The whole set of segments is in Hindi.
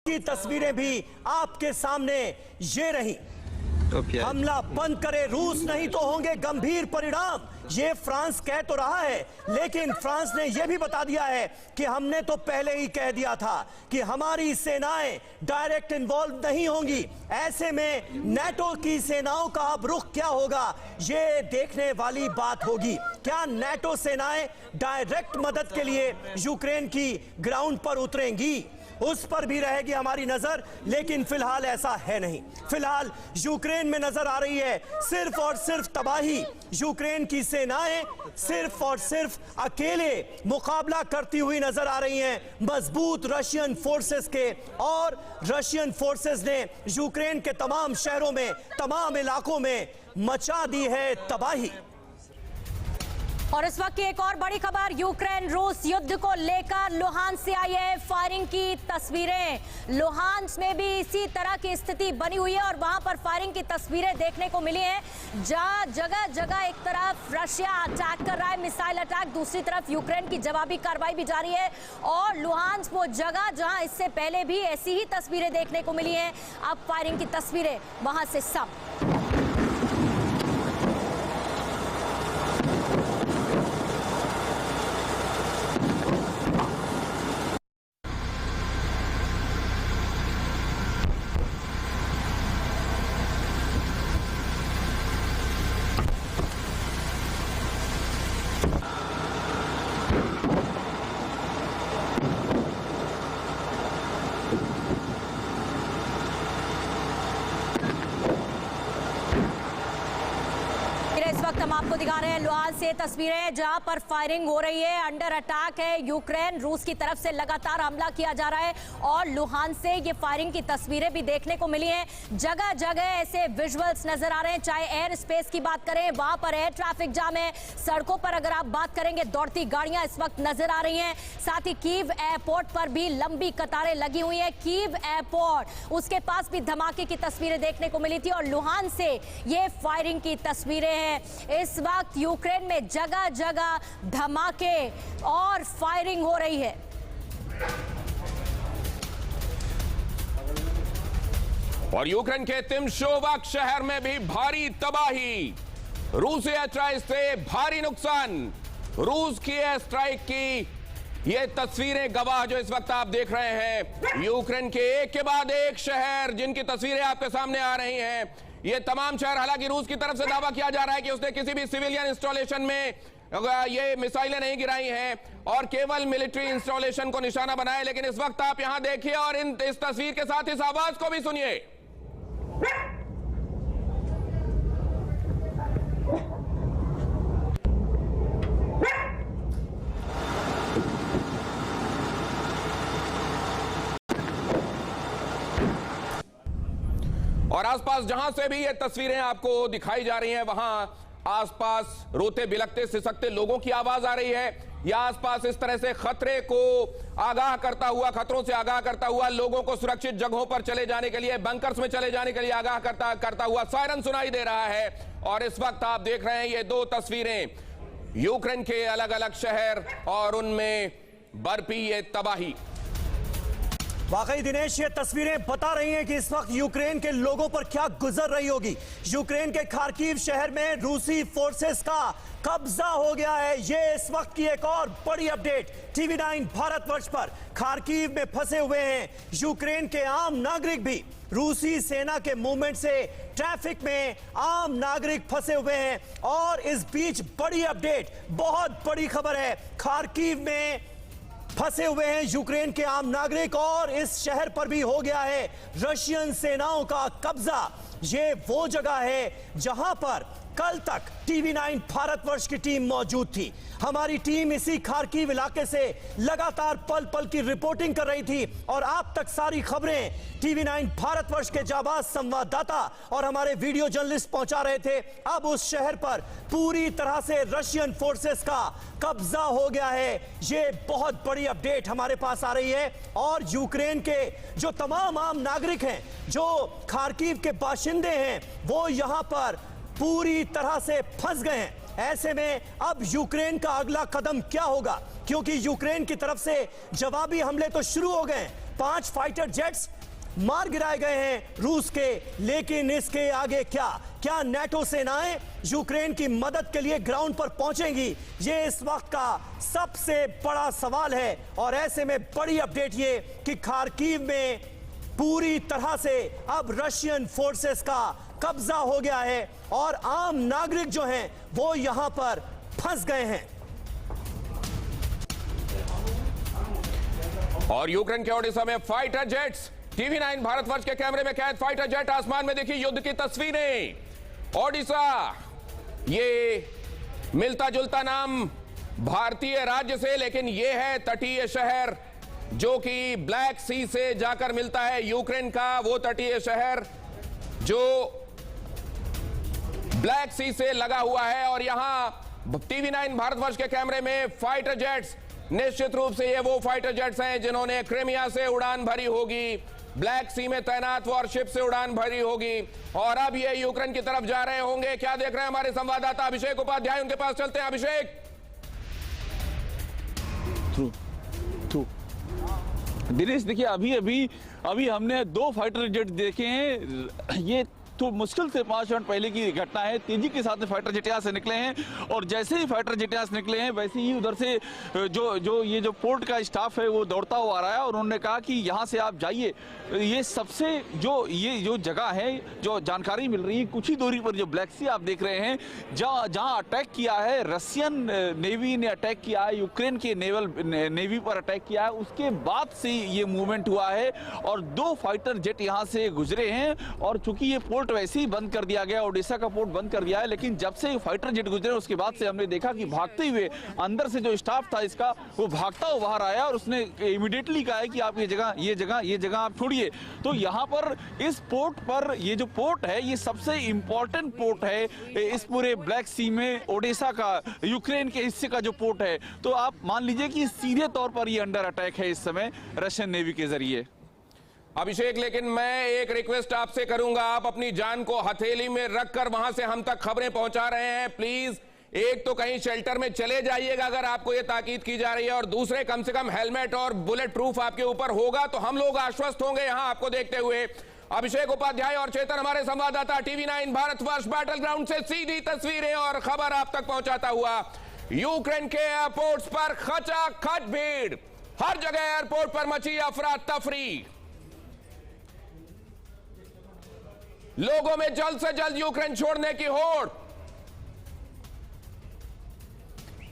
की तस्वीरें भी आपके सामने ये रही। हमला बंद करे रूस, नहीं तो होंगे गंभीर परिणाम, ये फ्रांस कह तो रहा है, लेकिन फ्रांस ने यह भी बता दिया है कि हमने तो पहले ही कह दिया था कि हमारी सेनाएं डायरेक्ट इन्वॉल्व नहीं होंगी। ऐसे में नाटो की सेनाओं का अब रुख क्या होगा, ये देखने वाली बात होगी। क्या नाटो सेनाएं डायरेक्ट मदद के लिए यूक्रेन की ग्राउंड पर उतरेंगी, उस पर भी रहेगी हमारी नजर। लेकिन फिलहाल ऐसा है नहीं। फिलहाल यूक्रेन में नजर आ रही है सिर्फ और सिर्फ तबाही। यूक्रेन की सेनाएं सिर्फ और सिर्फ अकेले मुकाबला करती हुई नजर आ रही हैं मजबूत रशियन फोर्सेस के, और रशियन फोर्सेस ने यूक्रेन के तमाम शहरों में, तमाम इलाकों में मचा दी है तबाही। और इस वक्त की एक और बड़ी खबर, यूक्रेन रूस युद्ध को लेकर लुहांस से आई है फायरिंग की तस्वीरें। लुहांस में भी इसी तरह की स्थिति बनी हुई है और वहां पर फायरिंग की तस्वीरें देखने को मिली हैं, जहां जगह जगह एक तरफ रशिया अटैक कर रहा है, मिसाइल अटैक, दूसरी तरफ यूक्रेन की जवाबी कार्रवाई भी जारी है। और लुहांस वो जगह जहां इससे पहले भी ऐसी ही तस्वीरें देखने को मिली हैं, अब फायरिंग की तस्वीरें वहां से सब। हम आपको दिखा रहे हैं लुहांस से तस्वीरें जहां पर फायरिंग हो रही है, अंडर अटैक है यूक्रेन, रूस की तरफ से लगातार हमला किया जा रहा है। और लुहांस से ये फायरिंग की तस्वीरें भी देखने को मिली हैं। जगह जगह ऐसे विजुअल्स नजर आ रहे हैं, चाहे एयर स्पेस की बात करें, वहां पर एयर ट्रैफिक जाम है। सड़कों पर अगर आप बात करेंगे, दौड़ती गाड़ियां इस वक्त नजर आ रही हैं। साथ ही कीव एयरपोर्ट पर भी लंबी कतारें लगी हुई है। कीव एयरपोर्ट, उसके पास भी धमाके की तस्वीरें देखने को मिली थी और लुहांस से ये फायरिंग की तस्वीरें हैं। इस वक्त यूक्रेन में जगह जगह धमाके और फायरिंग हो रही है। और यूक्रेन के तिमशोवक शहर में भी भारी तबाही, रूसी एयर स्ट्राइक से भारी नुकसान। रूस की एयर स्ट्राइक की ये तस्वीरें गवाह जो इस वक्त आप देख रहे हैं, यूक्रेन के एक के बाद एक शहर जिनकी तस्वीरें आपके सामने आ रही हैं। ये तमाम शहर, हालांकि रूस की तरफ से दावा किया जा रहा है कि उसने किसी भी सिविलियन इंस्टॉलेशन में ये मिसाइलें नहीं गिराई हैं और केवल मिलिट्री इंस्टॉलेशन को निशाना बनाया। लेकिन इस वक्त आप यहां देखिए और इस तस्वीर के साथ इस आवाज को भी सुनिए। और आसपास जहां से भी ये तस्वीरें आपको दिखाई जा रही हैं, वहां आसपास रोते बिलखते सिसकते लोगों की आवाज आ रही है, या आसपास इस तरह से खतरे को आगाह करता हुआ, खतरों से आगाह करता हुआ लोगों को सुरक्षित जगहों पर चले जाने के लिए, बंकर्स में चले जाने के लिए आगाह करता हुआ सायरन सुनाई दे रहा है। और इस वक्त आप देख रहे हैं ये दो तस्वीरें, यूक्रेन के अलग अलग शहर और उनमें बरपी ये तबाही। वाकई दिनेश, ये तस्वीरें बता रही हैं कि इस वक्त यूक्रेन के लोगों पर क्या गुजर रही होगी। यूक्रेन के खार्किव शहर में रूसी फोर्सेस का कब्जा हो गया है। ये इस वक्त की एक और बड़ी अपडेट TV9 भारतवर्ष पर। खार्किव में फंसे हुए हैं यूक्रेन के आम नागरिक भी। रूसी सेना के मूवमेंट से ट्रैफिक में आम नागरिक फंसे हुए हैं। और इस बीच बड़ी अपडेट, बहुत बड़ी खबर है, खार्किव में फंसे हुए हैं यूक्रेन के आम नागरिक और इस शहर पर भी हो गया है रशियन सेनाओं का कब्जा। ये वो जगह है जहां पर कल तक TV9 भारतवर्ष की टीम मौजूद थी। हमारी टीम इसी खार्किव इलाके से लगातार पल पल की रिपोर्टिंग कर रही थी और आप तक सारी खबरें TV9 भारतवर्ष के जाबाज संवाददाता और हमारे वीडियो जर्नलिस्ट पहुंचा रहे थे। अब उस शहर पर पूरी तरह से रशियन फोर्सेस का कब्जा हो गया है। ये बहुत बड़ी अपडेट हमारे पास आ रही है। और यूक्रेन के जो तमाम आम नागरिक हैं, जो खार्किव के बाशिंदे हैं, वो यहां पर पूरी तरह से फंस गए हैं। ऐसे में अब यूक्रेन का अगला कदम क्या होगा, क्योंकि यूक्रेन की तरफ से जवाबी हमले तो शुरू हो गए, 5 फाइटर जेट्स मार गिराए गए हैं रूस के। लेकिन इसके आगे क्या नेटो सेनाएं यूक्रेन की मदद के लिए ग्राउंड पर पहुंचेंगी? ये इस वक्त का सबसे बड़ा सवाल है। और ऐसे में बड़ी अपडेट ये कि खार्किव में पूरी तरह से अब रशियन फोर्सेस का कब्जा हो गया है और आम नागरिक जो हैं वो यहां पर फंस गए हैं। और यूक्रेन के ओडिशा में फाइटर जेट्स, टीवी 9 भारतवर्ष के कैमरे में कैद फाइटर जेट आसमान में देखी युद्ध की तस्वीरें। ओडिशा, ये मिलता जुलता नाम भारतीय राज्य से, लेकिन ये है तटीय शहर जो कि ब्लैक सी से जाकर मिलता है यूक्रेन का। वो तटीय शहर जो ब्लैक सी से लगा हुआ है। और यहां टीवी 9 भारतवर्ष के कैमरे में फाइटर जेट्स, निश्चित रूप से ये वो फाइटर जेट्स हैं जिन्होंने क्रीमिया से उड़ान भरी होगी, ब्लैक सी में तैनात वॉरशिप से उड़ान भरी होगी और अब ये यूक्रेन की तरफ जा रहे होंगे। क्या देख रहे हैं हमारे संवाददाता अभिषेक उपाध्याय, उनके पास चलते हैं। अभिषेक, दिनेश, देखिए अभी हमने 2 फाइटर जेट देखे हैं। ये तो मुश्किल से 5 मिनट पहले की घटना है। तेजी के साथ में फाइटर जेट यहाँ से निकले हैं और जैसे ही फाइटर जेट यहाँ से निकले हैं वैसे ही उधर से जो पोर्ट का स्टाफ है वो दौड़ता हुआ आ रहा है और उन्होंने कहा कि यहाँ से आप जाइए। ये सबसे जो जगह है, जो जानकारी मिल रही है, कुछ ही दूरी पर जो ब्लैक सी आप देख रहे हैं, जहाँ अटैक किया है रशियन नेवी ने, अटैक किया है यूक्रेन के नेवी पर अटैक किया है, उसके बाद से ये मूवमेंट हुआ है और 2 फाइटर जेट यहाँ से गुजरे हैं। और चूंकि ये पोर्ट वैसे ही बंद कर दिया गया, ओडिशा का पोर्ट बंद कर दिया है, लेकिन जब से फाइटर जेट गुजरे उसके बाद से हमने देखा कि भागते हुए अंदर से जो स्टाफ था इसका वो भागता हुआ बाहर आया और उसने इमीडिएटली कहा है कि आप ये जगह आप छोड़िए। तो यहाँ पर इस पोर्ट पर, ये जो पोर्ट है ये सबसे इंपॉर्टेंट पोर्ट है इस पूरे ब्लैक सी में, ओडिशा का, यूक्रेन के हिस्से का जो पोर्ट है। तो आप मान लीजिए कि सीधे तौर पर ये अंडर अटैक है इस समय रशियन नेवी के जरिए। अभिषेक, लेकिन मैं एक रिक्वेस्ट आपसे करूंगा, आप अपनी जान को हथेली में रखकर वहां से हम तक खबरें पहुंचा रहे हैं, प्लीज एक तो कहीं शेल्टर में चले जाइएगा अगर आपको यह ताकीद की जा रही है, और दूसरे कम से कम हेलमेट और बुलेट प्रूफ आपके ऊपर होगा तो हम लोग आश्वस्त होंगे यहां आपको देखते हुए। अभिषेक उपाध्याय और चेतन हमारे संवाददाता, टीवी 9 भारतवर्ष बैटल ग्राउंड से सीधी तस्वीरें और खबर आप तक पहुंचाता हुआ। यूक्रेन के एयरपोर्ट्स पर खचाखच भीड़, हर जगह एयरपोर्ट पर मची अफरा तफरी, लोगों में जल्द से जल्द यूक्रेन छोड़ने की होड़।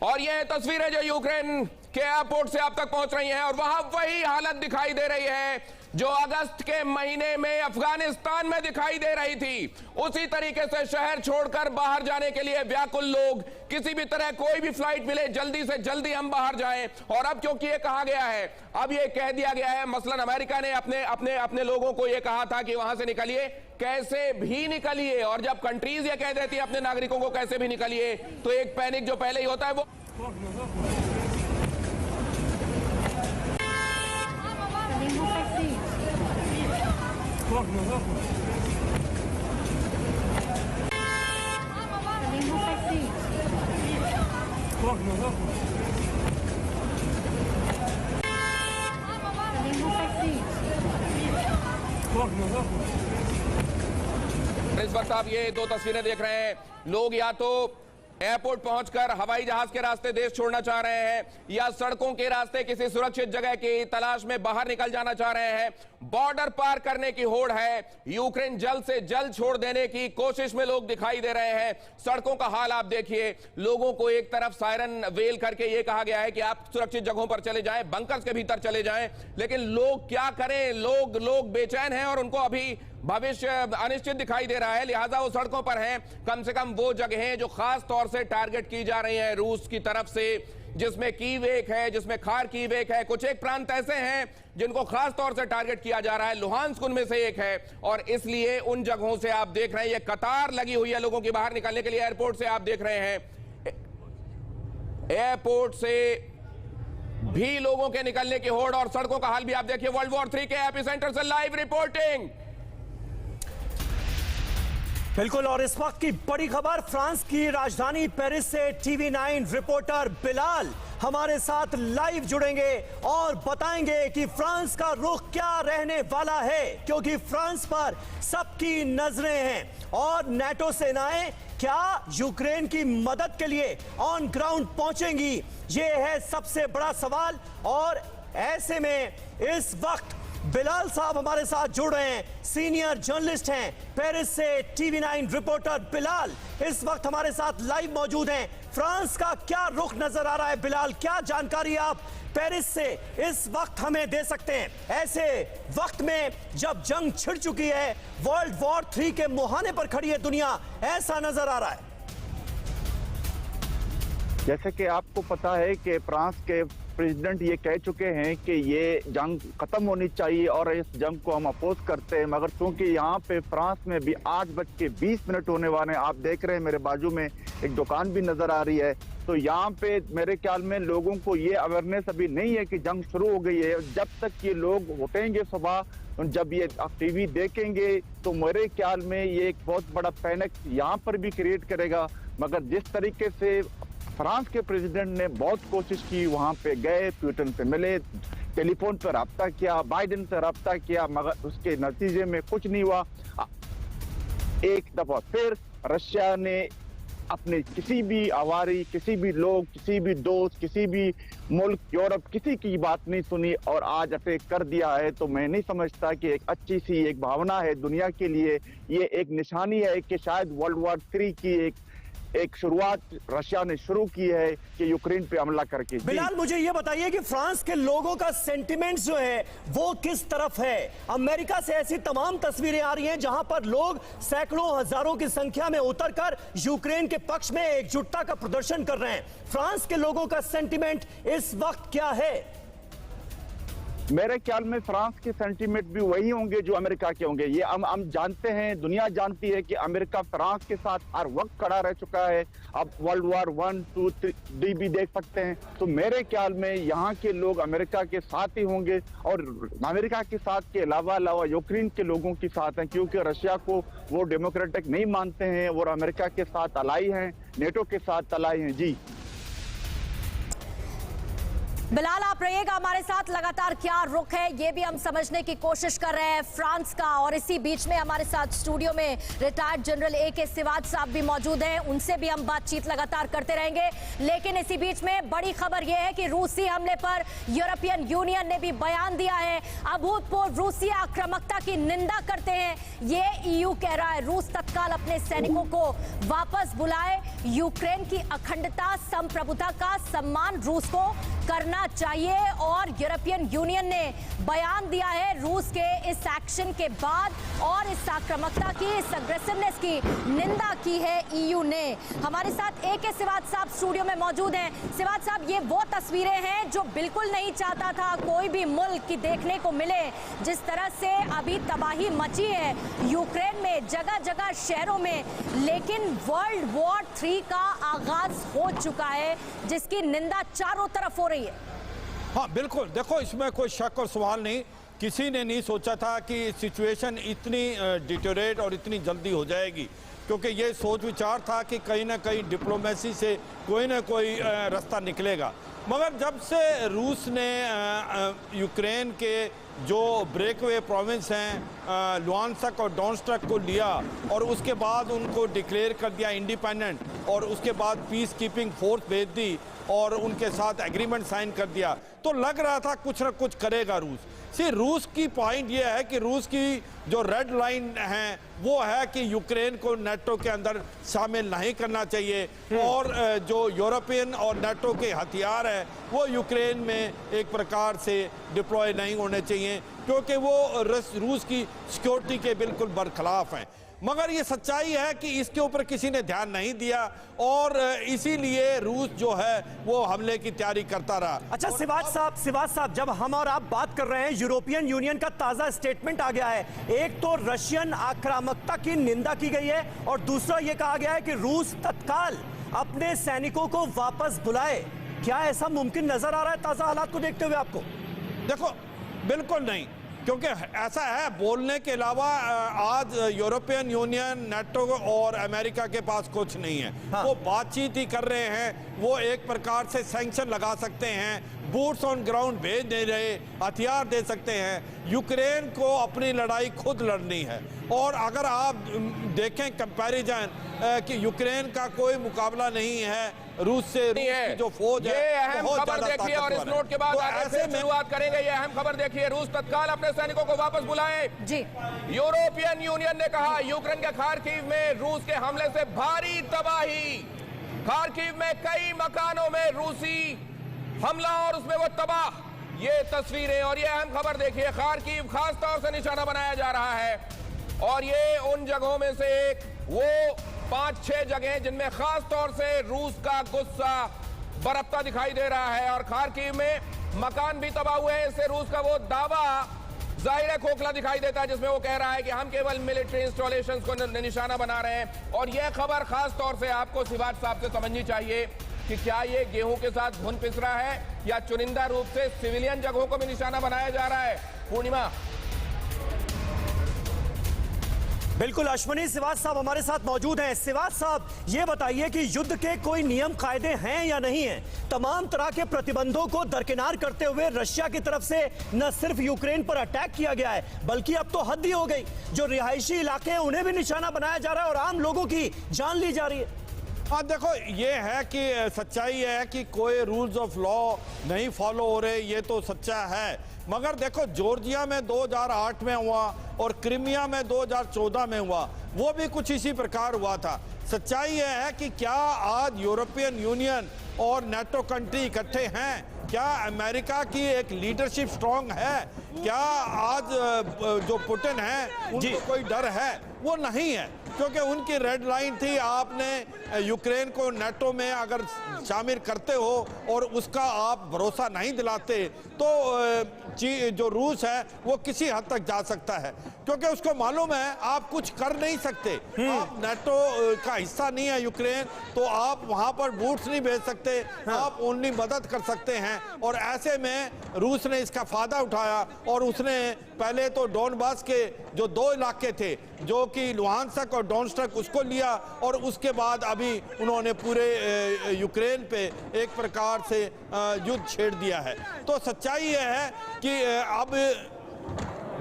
और यह तस्वीरें जो यूक्रेन के एयरपोर्ट से आप तक पहुंच रही हैं और वहां वही हालत दिखाई दे रही है जो अगस्त के महीने में अफगानिस्तान में दिखाई दे रही थी। उसी तरीके से शहर छोड़कर बाहर जाने के लिए व्याकुल लोग, किसी भी तरह कोई भी फ्लाइट मिले जल्दी से जल्दी हम बाहर जाएं। और अब क्योंकि ये कहा गया है, अब ये कह दिया गया है, मसलन अमेरिका ने अपने लोगों को ये कहा था कि वहां से निकलिए, कैसे भी निकलिए। और जब कंट्रीज ये कह देती है अपने नागरिकों को कैसे भी निकलिए, तो एक पैनिक जो पहले ही होता है वो इस वक्त आप ये 2 तस्वीरें देख रहे हैं। लोग या तो एयरपोर्ट पहुंचकर हवाई जहाज के रास्ते देश छोड़ना चाह रहे हैं या सड़कों के रास्ते किसी सुरक्षित जगह की तलाश में बाहर निकल जाना चाह रहे हैं। बॉर्डर पार करने की होड़ है, यूक्रेन जल्द से जल्द छोड़ देने की कोशिश में लोग दिखाई दे रहे हैं। सड़कों का हाल आप देखिए, लोगों को एक तरफ सायरन वेल करके ये कहा गया है कि आप सुरक्षित जगहों पर चले जाएं, बंकर्स के भीतर चले जाएं, लेकिन लोग क्या करें, लोग बेचैन हैं और उनको अभी भविष्य अनिश्चित दिखाई दे रहा है, लिहाजा वो सड़कों पर हैं। कम से कम वो जगहें जो खास तौर से टारगेट की जा रही हैं रूस की तरफ से, जिसमें कीव एक है, जिसमें खार्किव एक है, कुछ एक प्रांत ऐसे हैं जिनको खास तौर से टारगेट किया जा रहा है, लुहांस्क उनमें से एक है। और इसलिए उन जगहों से आप देख रहे हैं ये कतार लगी हुई है लोगों की बाहर निकलने के लिए। एयरपोर्ट से आप देख रहे हैं, एयरपोर्ट से भी लोगों के निकलने की होड़ और सड़कों का हाल भी आप देखिए। वर्ल्ड वॉर 3 के एपिसेंटर से लाइव रिपोर्टिंग। बिल्कुल, और इस वक्त की बड़ी खबर फ्रांस की राजधानी पेरिस से TV9 रिपोर्टर बिलाल हमारे साथ लाइव जुड़ेंगे और बताएंगे कि फ्रांस का रुख क्या रहने वाला है, क्योंकि फ्रांस पर सबकी नजरें हैं और नाटो सेनाएं क्या यूक्रेन की मदद के लिए ऑन ग्राउंड पहुंचेंगी, ये है सबसे बड़ा सवाल। और ऐसे में इस वक्त बिलाल साहब हमारे साथ जुड़ रहे हैं, सीनियर जर्नलिस्ट हैं पेरिस से TV9 रिपोर्टर बिलाल इस वक्त हमारे साथ लाइव मौजूद हैं। फ्रांस का क्या रुख नजर आ रहा है बिलाल, क्या जानकारी आप पेरिस से इस वक्त हमें दे सकते हैं, ऐसे वक्त में जब जंग छिड़ चुकी है, वर्ल्ड वॉर 3 के मुहाने पर खड़ी है दुनिया, ऐसा नजर आ रहा है? जैसे कि आपको पता है कि फ्रांस के प्रेसिडेंट ये कह चुके हैं कि ये जंग खत्म होनी चाहिए और इस जंग को हम अपोज करते हैं, मगर क्योंकि यहाँ पे फ्रांस में भी 8:20 होने वाले हैं, आप देख रहे हैं मेरे बाजू में एक दुकान भी नजर आ रही है, तो यहाँ पे मेरे ख्याल में लोगों को ये अवेयरनेस अभी नहीं है कि जंग शुरू हो गई है। जब तक ये लोग उठेंगे सुबह, जब ये टीवी देखेंगे, तो मेरे ख्याल में ये एक बहुत बड़ा पैनिक यहाँ पर भी क्रिएट करेगा। मगर जिस तरीके से फ्रांस के प्रेसिडेंट ने बहुत कोशिश की, वहां पे गए, पुतिन से मिले, टेलीफोन पर रब्ता किया, बाइडेन से रब्ता किया, मगर उसके नतीजे में कुछ नहीं हुआ। एक दफा फिर रशिया ने अपने किसी भी आवारी, किसी भी लोग, किसी भी दोस्त, किसी भी मुल्क, यूरोप, किसी की बात नहीं सुनी और आज अटैक कर दिया है। तो मैं नहीं समझता कि एक अच्छी सी एक भावना है दुनिया के लिए, ये एक निशानी है कि शायद वर्ल्ड वॉर 3 की एक शुरुआत रशिया ने शुरू की है कि यूक्रेन पे हमला करके। बिलाल, मुझे ये बताइए कि फ्रांस के लोगों का सेंटिमेंट जो है वो किस तरफ है? अमेरिका से ऐसी तमाम तस्वीरें आ रही हैं जहां पर लोग सैकड़ों हजारों की संख्या में उतरकर यूक्रेन के पक्ष में एकजुटता का प्रदर्शन कर रहे हैं। फ्रांस के लोगों का सेंटिमेंट इस वक्त क्या है? मेरे ख्याल में फ्रांस के सेंटीमेंट भी वही होंगे जो अमेरिका के होंगे। ये हम जानते हैं, दुनिया जानती है कि अमेरिका फ्रांस के साथ हर वक्त खड़ा रह चुका है। अब वर्ल्ड वॉर 1, 2, 3 भी देख सकते हैं। तो मेरे ख्याल में यहाँ के लोग अमेरिका के साथ ही होंगे और अमेरिका के साथ के अलावा यूक्रेन के लोगों के साथ हैं, क्योंकि रशिया को वो डेमोक्रेटिक नहीं मानते हैं और अमेरिका के साथ अलाई हैं, नेटो के साथ अलाई हैं। जी बिलाल, आप रहिएगा हमारे साथ, लगातार क्या रुख है ये भी हम समझने की कोशिश कर रहे हैं फ्रांस का। और इसी बीच में हमारे साथ स्टूडियो में रिटायर्ड जनरल AK सिवाज साहब भी मौजूद हैं, उनसे भी हम बातचीत लगातार करते रहेंगे। लेकिन इसी बीच में बड़ी खबर यह है कि रूसी हमले पर यूरोपियन यूनियन ने भी बयान दिया है, अभूतपूर्व रूसी आक्रामकता की निंदा करते हैं। ये EU कह रहा है रूस तत्काल अपने सैनिकों को वापस बुलाए, यूक्रेन की अखंडता, संप्रभुता का सम्मान रूस को करना चाहिए। और यूरोपियन यूनियन ने बयान दिया है रूस के इस एक्शन के बाद और इस आक्रामकता की, इस अग्रेसिवनेस की निंदा की है EU ने। हमारे साथ AK सिवाज साहब स्टूडियो में मौजूद हैं। सिवाज साहब, ये वो तस्वीरें हैं जो बिल्कुल नहीं चाहता था कोई भी मुल्क की देखने को मिले, जिस तरह से अभी तबाही मची है यूक्रेन में, जगह जगह शहरों में। लेकिन वर्ल्ड वॉर 3 का आगाज हो चुका है, जिसकी निंदा चारों तरफ हो रही है। हाँ बिल्कुल, देखो इसमें कोई शक और सवाल नहीं, किसी ने नहीं सोचा था कि सिचुएशन इतनी डिटेरियोरेट और इतनी जल्दी हो जाएगी, क्योंकि ये सोच विचार था कि कहीं ना कहीं डिप्लोमेसी से कोई ना कोई रास्ता निकलेगा। मगर जब से रूस ने यूक्रेन के जो ब्रेकवे प्रोविंस हैं लुहांस्क और डोनेट्स्क को लिया और उसके बाद उनको डिक्लेयर कर दिया इंडिपेंडेंट, और उसके बाद पीस कीपिंग फोर्स भेज दी और उनके साथ एग्रीमेंट साइन कर दिया, तो लग रहा था कुछ ना कुछ करेगा रूस। रूस की पॉइंट ये है कि रूस की जो रेड लाइन है वो है कि यूक्रेन को नेटो के अंदर शामिल नहीं करना चाहिए और जो यूरोपियन और नेटो के हथियार है वो यूक्रेन में एक प्रकार से डिप्लॉय नहीं होने चाहिए, क्योंकि वो रूस की सिक्योरिटी के बिल्कुल बरखिलाफ हैं। मगर ये सच्चाई है कि इसके ऊपर किसी ने ध्यान नहीं दिया और इसीलिए रूस जो है वो हमले की तैयारी करता रहा। अच्छा सिवाज साहब, जब हम और आप बात कर रहे हैं, यूरोपियन यूनियन का ताजा स्टेटमेंट आ गया है। एक तो रशियन आक्रामकता की निंदा की गई है और दूसरा ये कहा गया है कि रूस तत्काल अपने सैनिकों को वापस बुलाए। क्या ऐसा मुमकिन नजर आ रहा है ताजा हालात को देखते हुए आपको? देखो बिल्कुल नहीं, क्योंकि ऐसा है, बोलने के अलावा आज यूरोपियन यूनियन, नाटो और अमेरिका के पास कुछ नहीं है। हाँ। वो बातचीत ही कर रहे हैं, वो एक प्रकार से सैंक्शन लगा सकते हैं, बूट्स ऑन ग्राउंड भेज दे रहे, हथियार दे सकते हैं। यूक्रेन को अपनी लड़ाई खुद लड़नी है। और अगर आप देखें कंपैरिजन कि यूक्रेन का कोई मुकाबला नहीं है रूस से, रूस की जो फौज है ये अहम बहुत खबर ज्यादा देखिए और इस ताकतवर है। नोट के बाद तो आगे ऐसे फिर में शुरुआत करेंगे। ये अहम खबर देखिए, रूस तत्काल अपने सैनिकों को वापस बुलाए। जी, यूरोपियन यूनियन ने कहा यूक्रेन के खार्किव में रूस के हमले से भारी तबाही। खार्किव में कई मकानों में रूसी हमला और उसमें वो तबाह। ये तस्वीरें और ये अहम खबर देखिए, खार्किव खास तौर से निशाना बनाया जा रहा है और ये उन जगहों में से एक, वो 5-6 जगह जिनमें खास तौर से रूस का गुस्सा बरपता दिखाई दे रहा है। और खार्किव में मकान भी तबाह हुए हैं। इससे रूस का वो दावा जाहिर है खोखला दिखाई देता है जिसमें वो कह रहा है कि हम केवल मिलिट्री इंस्टॉलेशंस को निशाना बना रहे हैं। और यह खबर खास तौर से आपको सिवाज साहब से समझनी चाहिए कि क्या ये गेहूं के साथ घुन पिस रहा है या चुनिंदा रूप से सिविलियन जगहों को भी निशाना बनाया जा रहा है। पूर्णिमा। बिल्कुल, अश्वनी सिवाज साहब हमारे साथ मौजूद हैं। सिवाज साहब, ये बताइए कि युद्ध के कोई नियम कायदे हैं या नहीं हैं? तमाम तरह के प्रतिबंधों को दरकिनार करते हुए रशिया की तरफ से न सिर्फ यूक्रेन पर अटैक किया गया है, बल्कि अब तो हद ही हो गई। जो रिहायशी इलाके हैं उन्हें भी निशाना बनाया जा रहा है और आम लोगों की जान ली जा रही है। हाँ देखो, ये है कि सच्चाई है कि कोई रूल्स ऑफ लॉ नहीं फॉलो हो रहे, ये तो सच्चा है। मगर देखो, जॉर्जिया में 2008 में हुआ और क्रीमिया में 2014 में हुआ, वो भी कुछ इसी प्रकार हुआ था। सच्चाई ये है कि क्या आज यूरोपियन यूनियन और नाटो कंट्री इकट्ठे हैं? क्या अमेरिका की एक लीडरशिप स्ट्रांग है? क्या आज जो पुतिन है उनको कोई डर है? वो नहीं है, क्योंकि उनकी रेड लाइन थी, आपने यूक्रेन को नाटो में अगर शामिल करते हो और उसका आप भरोसा नहीं दिलाते तो जो रूस है वो किसी हद तक जा सकता है, क्योंकि उसको मालूम है आप कुछ कर नहीं सकते। आप नाटो का हिस्सा नहीं है यूक्रेन, तो आप वहां पर बूट्स नहीं भेज सकते, आप उनकी मदद कर सकते हैं। और ऐसे में रूस ने इसका फायदा उठाया और उसने पहले तो डोनबास के जो 2 इलाके थे, जो कि लुहांस्क और डोनेट्स्क, उसको लिया और उसके बाद अभी उन्होंने पूरे यूक्रेन पे एक प्रकार से युद्ध छेड़ दिया है। तो सच्चाई ये है कि अब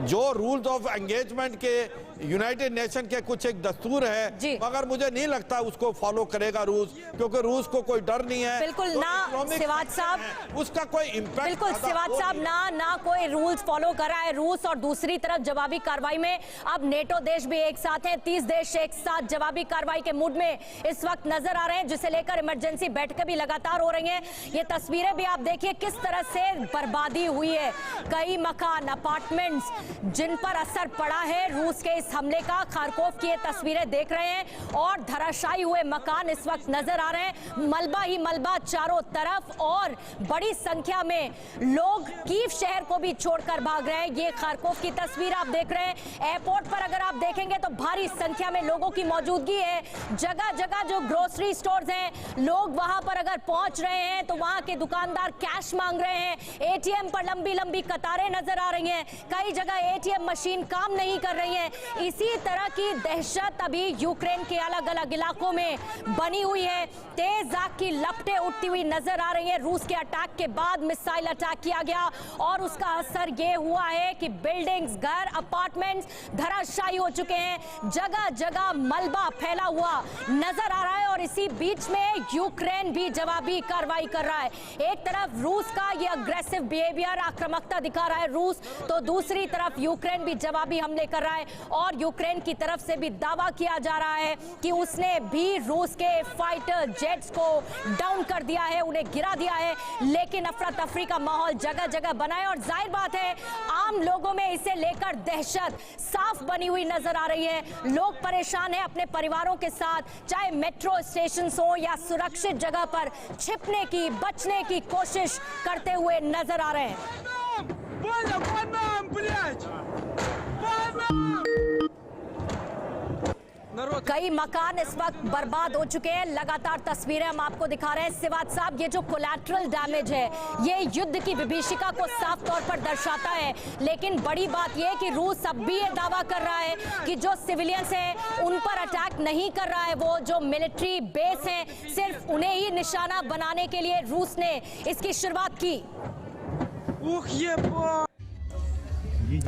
जो रूल्स ऑफ एंगेजमेंट के यूनाइटेड नेशन के कुछ एक दस्तूर है, मगर मुझे नहीं लगता उसको फॉलो करेगा रूस, क्योंकि रूस को कोई डर नहीं है। बिल्कुल तो ना सिवाज साहब, उसका कोई इम्पैक्ट, बिल्कुल सिवाज साहब, ना कोई रूल्स फॉलो कर रहा है रूस। और दूसरी तरफ जवाबी कार्रवाई में अब नेटो देश भी एक साथ हैं, 30 देश एक साथ जवाबी कार्रवाई के मूड में इस वक्त नजर आ रहे हैं, जिसे लेकर इमरजेंसी बैठकें भी लगातार हो रही हैं। ये तस्वीरें भी आप देखिए किस तरह से बर्बादी हुई है। कई मकान, अपार्टमेंट्स जिन पर असर पड़ा है रूस के हमले का। खार्कोव की ये तस्वीरें देख रहे हैं और धराशायी हुए मकान इस वक्त नजर आ रहे हैं, मलबा ही मलबा चारों तरफ, और बड़ी संख्या में लोग कीव शहर को भी छोड़कर भाग रहे हैं। ये खार्कोव की तस्वीर आप देख रहे हैं। एयरपोर्ट पर अगर आप देखेंगे तो भारी संख्या में लोगों की मौजूदगी है। जगह जगह जो ग्रोसरी स्टोर्स हैं, लोग वहां पर अगर पहुंच रहे हैं तो वहां के दुकानदार कैश मांग रहे हैं। एटीएम पर लंबी लंबी कतारें नजर आ रही हैं, कई जगह एटीएम मशीन काम नहीं कर रही है। इसी तरह की दहशत अभी यूक्रेन के अलग अलग इलाकों में बनी हुई है। तेज आग की लपटें उठती हुई नजर आ रही हैं। रूस के अटैक के बाद मिसाइल अटैक किया गया और उसका असर ये हुआ है कि बिल्डिंग्स, घर, अपार्टमेंट्स धराशायी हो चुके हैं। जगह जगह मलबा फैला हुआ नजर आ रहा है और इसी बीच में यूक्रेन भी जवाबी कार्रवाई कर रहा है। एक तरफ रूस का ये अग्रेसिव बिहेवियर, आक्रामकता दिखा रहा है रूस, तो दूसरी तरफ यूक्रेन भी जवाबी हमले कर रहा है। और यूक्रेन की तरफ से भी दावा किया जा रहा है कि उसने भी रूस के फाइटर जेट्स को डाउन कर दिया है, उन्हें गिरा दिया है। लेकिन अफरा तफरी का माहौल जगह जगह बना है और जाहिर बात है आम लोगों में इसे लेकर दहशत साफ बनी हुई नजर आ रही है। लोग परेशान हैं अपने परिवारों के साथ, चाहे मेट्रो स्टेशन हो या सुरक्षित जगह पर छिपने की, बचने की कोशिश करते हुए नजर आ रहे हैं। Народ, कई मकान इस वक्त बर्बाद हो चुके हैं। लगातार तस्वीरें हम आपको दिखा रहे हैं। सिवात साहब, ये जो कोलैटरल डैमेज है ये युद्ध की विभीषिका को साफ तौर पर दर्शाता है। लेकिन बड़ी बात यह है कि रूस अब भी ये दावा कर रहा है कि जो सिविलियंस हैं उन पर अटैक नहीं कर रहा है। वो जो मिलिट्री बेस हैं सिर्फ उन्हें ही निशाना बनाने के लिए रूस ने इसकी शुरुआत की।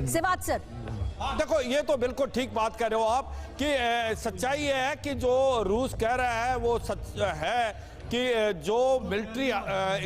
सिवात सर, देखो ये तो बिल्कुल ठीक बात कह रहे हो आप कि सच्चाई ये है कि जो रूस कह रहा है वो सच है कि जो मिलिट्री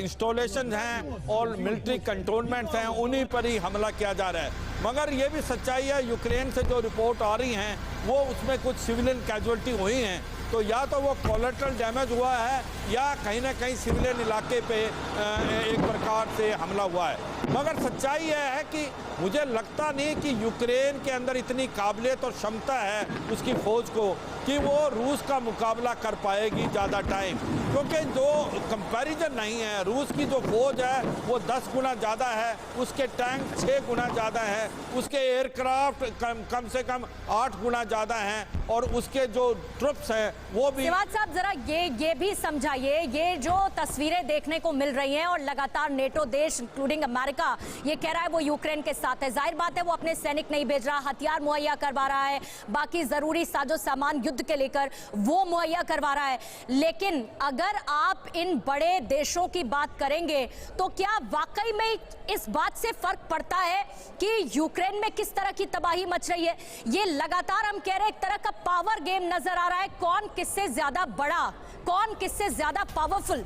इंस्टॉलेशन हैं और मिलिट्री कंटोनमेंट्स हैं उन्हीं पर ही हमला किया जा रहा है। मगर ये भी सच्चाई है, यूक्रेन से जो रिपोर्ट आ रही हैं वो उसमें कुछ सिविलियन कैजुअल्टी हुई हैं। तो या तो वो कोलैटरल डैमेज हुआ है या कहीं ना कहीं सिविलियन इलाके पे एक प्रकार से हमला हुआ है। मगर सच्चाई यह है कि मुझे लगता नहीं कि यूक्रेन के अंदर इतनी काबिलियत और क्षमता है उसकी फौज को कि वो रूस का मुकाबला कर पाएगी ज़्यादा टाइम, क्योंकि जो कंपैरिजन नहीं है। रूस की जो फौज है वो 10 गुना ज़्यादा है, उसके टैंक 6 गुना ज़्यादा है, उसके एयरक्राफ्ट कम से कम 8 गुना ज़्यादा हैं और उसके जो ट्रुप्स हैं वो भी। सिवात साहब, जरा ये भी समझाइए, ये जो तस्वीरें देखने को मिल रही हैं और लगातार नेटो देश इंक्लूडिंग अमेरिका ये कह रहा है वो यूक्रेन के साथ है। जाहिर बात है वो अपने सैनिक नहीं भेज रहा, हथियार मुहैया करवा रहा है, बाकी जरूरी साजो सामान युद्ध के लेकर वो मुहैया करवा रहा है। लेकिन अगर आप इन बड़े देशों की बात करेंगे तो क्या वाकई में इस बात से फर्क पड़ता है कि यूक्रेन में किस तरह की तबाही मच रही है? ये लगातार हम कह रहे हैं एक तरह का पावर गेम नजर आ रहा है। कौन किससे ज्यादा बड़ा, कौन किससे ज्यादा पावरफुल?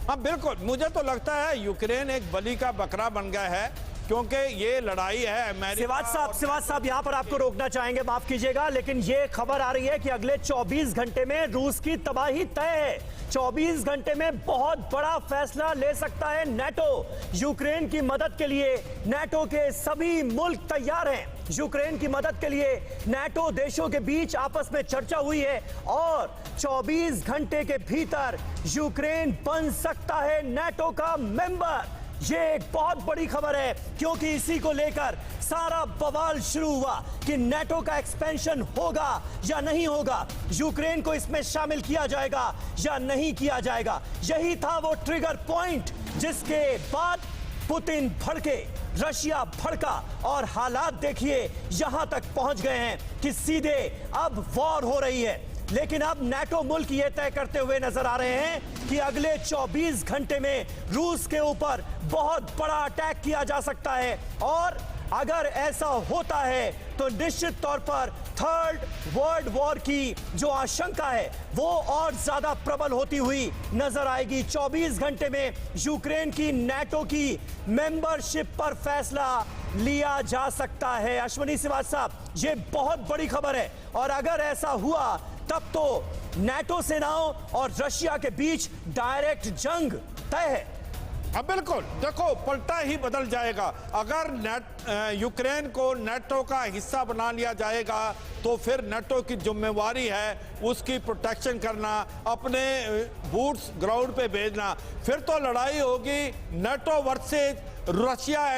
हाँ बिल्कुल, मुझे तो लगता है यूक्रेन एक बलि का बकरा बन गया है, क्योंकि ये लड़ाई है अमेरिका। सिवात साहब यहां पर आपको रोकना चाहेंगे, माफ कीजिएगा, लेकिन ये खबर आ रही है कि अगले 24 घंटे में रूस की तबाही तय है। 24 घंटे में बहुत बड़ा फैसला ले सकता है नेटो। यूक्रेन की मदद के लिए नेटो के सभी मुल्क तैयार हैं। यूक्रेन की मदद के लिए नेटो देशों के बीच आपस में चर्चा हुई है और 24 घंटे के भीतर यूक्रेन बन सकता है नेटो का मेंबर। ये एक बहुत बड़ी खबर है, क्योंकि इसी को लेकर सारा बवाल शुरू हुआ कि नेटो का एक्सपेंशन होगा या नहीं होगा, यूक्रेन को इसमें शामिल किया जाएगा या नहीं किया जाएगा। यही था वो ट्रिगर पॉइंट जिसके बाद पुतिन भड़के, रशिया भड़का और हालात देखिए यहां तक पहुंच गए हैं कि सीधे अब वॉर हो रही है। लेकिन अब नेटो मुल्क ये तय करते हुए नजर आ रहे हैं कि अगले 24 घंटे में रूस के ऊपर बहुत बड़ा अटैक किया जा सकता है और अगर ऐसा होता है तो निश्चित तौर पर थर्ड वर्ल्ड वॉर की जो आशंका है वो और ज्यादा प्रबल होती हुई नजर आएगी। 24 घंटे में यूक्रेन की नेटो की मेंबरशिप पर फैसला लिया जा सकता है। अश्विनी सिवात साहब, ये बहुत बड़ी खबर है और अगर ऐसा हुआ तब तो नेटो सेनाओं और रशिया के बीच डायरेक्ट जंग तय है। अब बिल्कुल देखो, पलटा ही बदल जाएगा। अगर यूक्रेन को नेटो का हिस्सा बना लिया जाएगा तो फिर नेटो की जिम्मेवारी है उसकी प्रोटेक्शन करना, अपने बूट्स ग्राउंड पे भेजना। फिर तो लड़ाई होगी नेटो वर्सेस रशिया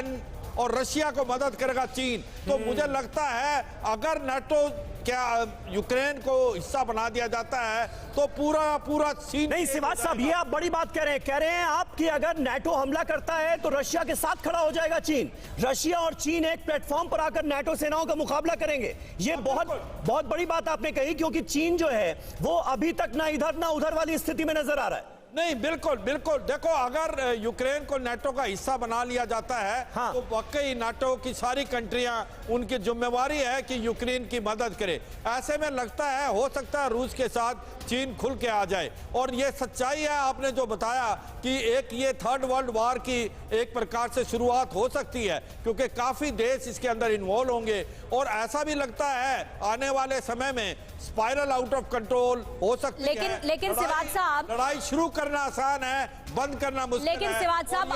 और रशिया को मदद करेगा चीन। तो मुझे लगता है अगर नेटो क्या यूक्रेन को हिस्सा बना दिया जाता है तो पूरा सीन नहीं। सिवात साहब, ये आप बड़ी बात कह रहे हैं आप कि अगर नेटो हमला करता है तो रशिया के साथ खड़ा हो जाएगा चीन। रशिया और चीन एक प्लेटफॉर्म पर आकर नेटो सेनाओं का मुकाबला करेंगे। ये बहुत बड़ी बात आपने कही, क्योंकि चीन जो है वो अभी तक ना इधर ना उधर वाली स्थिति में नजर आ रहा है। नहीं, बिल्कुल देखो, अगर यूक्रेन को नाटो का हिस्सा बना लिया जाता है हाँ। तो वाकई नाटो की सारी कंट्रियां, उनकी जिम्मेवारी है कि यूक्रेन की मदद करे। ऐसे में लगता है हो सकता है रूस के साथ चीन खुल के आ जाए। और ये सच्चाई है आपने जो बताया कि एक ये थर्ड वर्ल्ड वॉर की एक प्रकार से शुरुआत हो सकती है, क्योंकि काफी देश इसके अंदर इन्वॉल्व होंगे और ऐसा भी लगता है आने वाले समय में स्पाइरल आउट ऑफ कंट्रोल हो सकती है। लेकिन सिवात साहब, लड़ाई शुरू करना आसान है, बंद करना मुश्किल है। लेकिन सिवाज साहब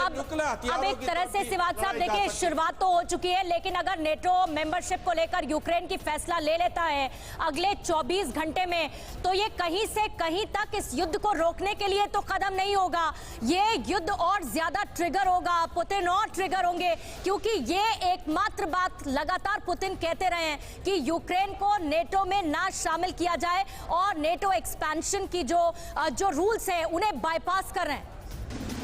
अब एक तरह से सिवाज साहब देखिए शुरुआत तो हो चुकी है, लेकिन अगर नेटो मेंबरशिप को लेकर यूक्रेन की फैसला ले लेता है अगले 24 घंटे में, तो ये कहीं से कहीं तक इस युद्ध को रोकने के लिए तो कदम नहीं होगा, ये युद्ध और ज्यादा ट्रिगर होगा, पुतिन और ट्रिगर होंगे, क्योंकि ये एकमात्र बात लगातार पुतिन कहते रहे हैं कि यूक्रेन को नेटो में ना शामिल किया जाए और नेटो एक्सपेंशन की जो रूल्स है उन्हें बाईपास कर रहे हैं।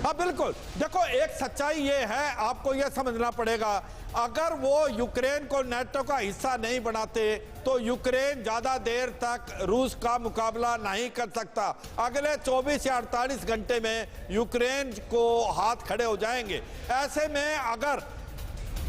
हाँ बिल्कुल, देखो एक सच्चाई ये है, आपको ये समझना पड़ेगा, अगर वो यूक्रेन को नेटो का हिस्सा नहीं बनाते तो यूक्रेन ज्यादा देर तक रूस का मुकाबला नहीं कर सकता। अगले 24 या 48 घंटे में यूक्रेन को हाथ खड़े हो जाएंगे। ऐसे में अगर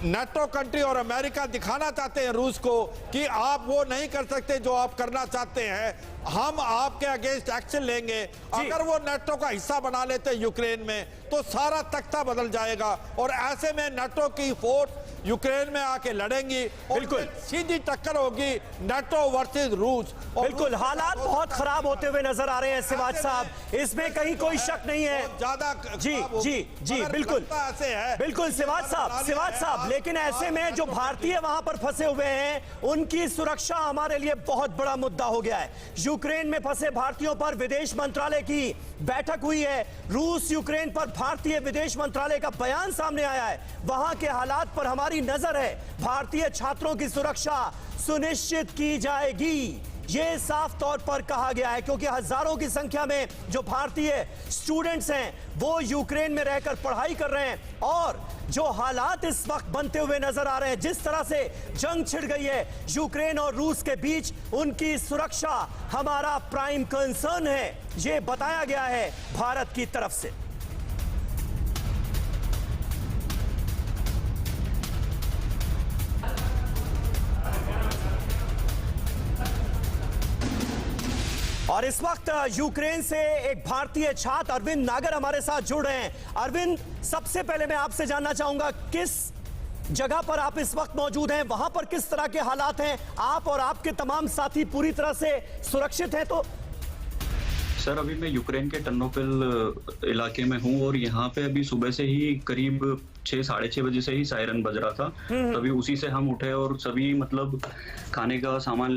नेटो कंट्री और अमेरिका दिखाना चाहते हैं रूस को कि आप वो नहीं कर सकते जो आप करना चाहते हैं, हम आपके अगेंस्ट एक्शन लेंगे, अगर वो नेटो का हिस्सा बना लेते हैं यूक्रेन में तो सारा तख्ता बदल जाएगा और ऐसे में नेटो की फोर्स यूक्रेन में आके लड़ेंगी और बिल्कुल सीधी टक्कर होगी नेटो वर्सेस रूस। बिल्कुल हालात बहुत खराब होते हुए नजर आ रहे हैं सिवाज साहब, इसमें कहीं कोई शक नहीं है। ज्यादा जी बिल्कुल ऐसे है। बिल्कुल सिवाज साहब, लेकिन ऐसे में जो भारतीय वहां पर फंसे हुए हैं उनकी सुरक्षा हमारे लिए बहुत बड़ा मुद्दा हो गया है। यूक्रेन में फंसे भारतीयों पर विदेश मंत्रालय की बैठक हुई है, रूस यूक्रेन पर भारतीय विदेश मंत्रालय का बयान सामने आया है, वहां के हालात पर हमारी नजर है, भारतीय छात्रों की सुरक्षा सुनिश्चित की जाएगी, ये साफ तौर पर कहा गया है, क्योंकि हजारों की संख्या में जो भारतीय स्टूडेंट्स हैं वो यूक्रेन में रहकर पढ़ाई कर रहे हैं और जो हालात इस वक्त बनते हुए नजर आ रहे हैं, जिस तरह से जंग छिड़ गई है यूक्रेन और रूस के बीच, उनकी सुरक्षा हमारा प्राइम कंसर्न है, ये बताया गया है भारत की तरफ से। और इस वक्त यूक्रेन से एक भारतीय छात्र अरविंद नागर हमारे साथ जुड़ रहे हैं। अरविंद, सबसे पहले मैं आपसे जानना चाहूंगा किस जगह पर आप इस वक्त मौजूद हैं, वहां पर किस तरह के हालात हैं, आप और आपके तमाम साथी पूरी तरह से सुरक्षित हैं? तो सर अभी मैं यूक्रेन के टर्नोपिल इलाके में हूँ और यहाँ पे अभी सुबह से ही करीब 6 साढ़े 6 बजे से ही सायरन बज रहा था, तभी उसी से हम उठे और सभी मतलब खाने का सामान